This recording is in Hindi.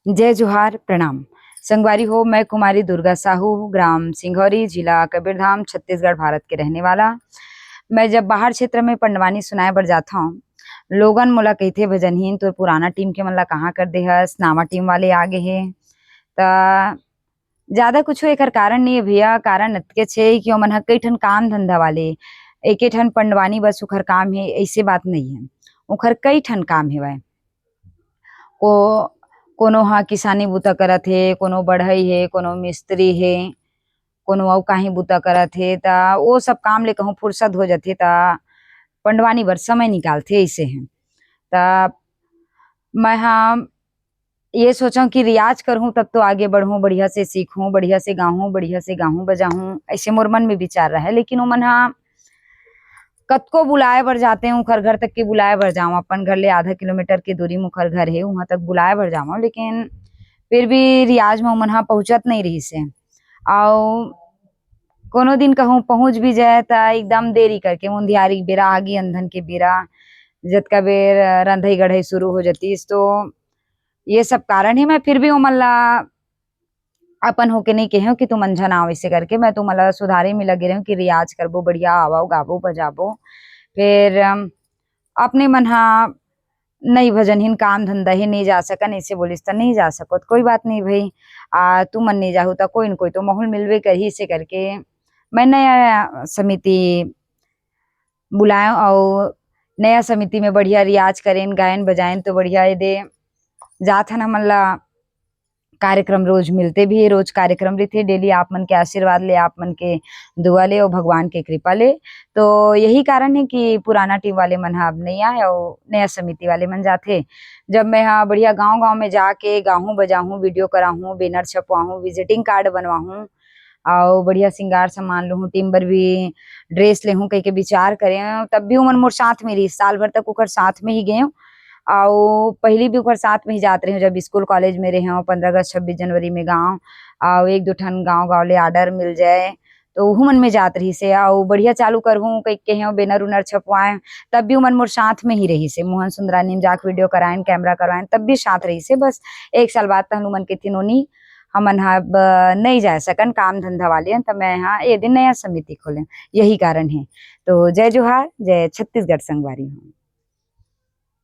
जय जोहार, प्रणाम। संगवारी हो, मैं कुमारी दुर्गा साहू, ग्राम सिंघौरी, जिला कबीरधाम, छत्तीसगढ़, भारत के रहने वाला। मैं जब बाहर क्षेत्र में पंडवानी सुनाए बर जाता हूँ, लोगन मोला कहिथे भजनहीन तो पुराना टीम के मन ला कहाँ कर दे हस, नावा टीम वाले आगे हे। त ज्यादा कुछ एकर कारण नहीं है भैया, कारण अतके छे कि ओमन ह कई ठन काम धंधा वाले, एके ठन पंडवानी बस ओखर काम हे ऐसे बात नहीं है। ओखर कई ठन काम हेवय। को कोनो ह किसानी बूता करत हे, कोनो बढ़ई हे, कोनो मिस्त्री हे, कोनो अउ काही बूता करत हे त ओ सब काम ले कहूँ फुर्सत हो जाथे त पंडवानी बर समय निकालथे अइसे हे। त मैं ह ये सोचहूँ कि रियाज़ करहूँ तब तो आगे बढ़हूँ, बढ़िया से सीखूँ, बढ़िया से गाहूँ, बढ़िया से गाहूँ बजाहूँ, ऐसे मोर मन में विचार रहय। लेकिन ओमन ह कतको बुलाए बर जाते हैं, ओखर घर तक के बुलाए बर जावव, अपन घर ले आधा किलोमीटर के दूरी म ओखर घर हे, उहाँ तक बुलाए बर जावव, लेकिन फिर भी रियाज़ म ओमन ह पहुँचत नहीं रहिस हे। अउ कोनो दिन कहूँ पहुँच भी जाए त एकदम देरी करके, मुंधियारी के बेरा आगे अंधन के बेरा, जतका बेर रंधई गड़हई शुरू हो जातिस तो ये सब कारण हे। मैं फिर भी ओमन ला अपन होके नहीं केहूँ कि तुम अंझन आओ ऐसे करके, मैं तुमन ला सुधारे में लगे रहूँ कि रियाज़ करबो, बढ़िया आवव, गाबो, बजाबो। फिर अपने मन ह नहीं भजनहीन काम धंधा हे, नहीं जा सकन ऐसे बोलिस त नहीं जा सकत, कोई बात नहीं भई। तू मन नहीं जाहू त कोई न कोई तो महूल मिलबे करही, इसे करके मैं नया समिति बुलाएँ अउ नया समिति में बढ़िया रियाज़ करेन, गायन बजाएन तो बढ़िया एदे जात हन हमन ला कार्यक्रम रोज मिलते भी हे, रोज कार्यक्रम रहिथे, डेली आप मन के आशीर्वाद ले, आप मन के दुआ ले अउ भगवान के कृपा ले। तो यही कारण है कि पुराना टीम वाले मन ह अब नहीं आए अउ नया समिति वाले मन जाथे। जब मैं ह बढ़िया गाँव-गाँव में जाके गाहूँ, बजाहूँ, वीडियो कराहूँ, बैनर छपवाहूँ, विजिटिंग कार्ड बनवाहूँ अउ बढ़िया सिंगार समान लुहूँ, टीम बर भी ड्रेस लेहूँ कहिके विचार करें, तब भी ओमन मोर साथ में रहिस। साल भर तक ओकर साथ में ही गएँ अउ पहिली भी ओकर साथ में ही जात रहें जब स्कूल कॉलेज में रहें, 15 अगस्त 26 जनवरी में गाँव अउ 1-2 ठन गाँव-गाँव ले ऑर्डर मिल जाए तो ओहू मन में जात रहिस हे अउ बढ़िया चालू करहूँ कहिके केहेव बैनर उनर छपवाएँ, तब भी ओमन मोर साथ में ही रहिस हे। मोहन सुंदरानी म जाके वीडियो कराएन, कैमरा करवाएन, तब भी साथ रहिस हे। बस 1 साल बाद तहन ओमन कहिथिन नोनी हमन ह अब नहीं जाए सकन, काम धंधा वाले हन, त मैं ह ए दिन नया समिति खोलें, यही कारण हे। तो जय जोहार, जय छत्तीसगढ़ संगवारी हो।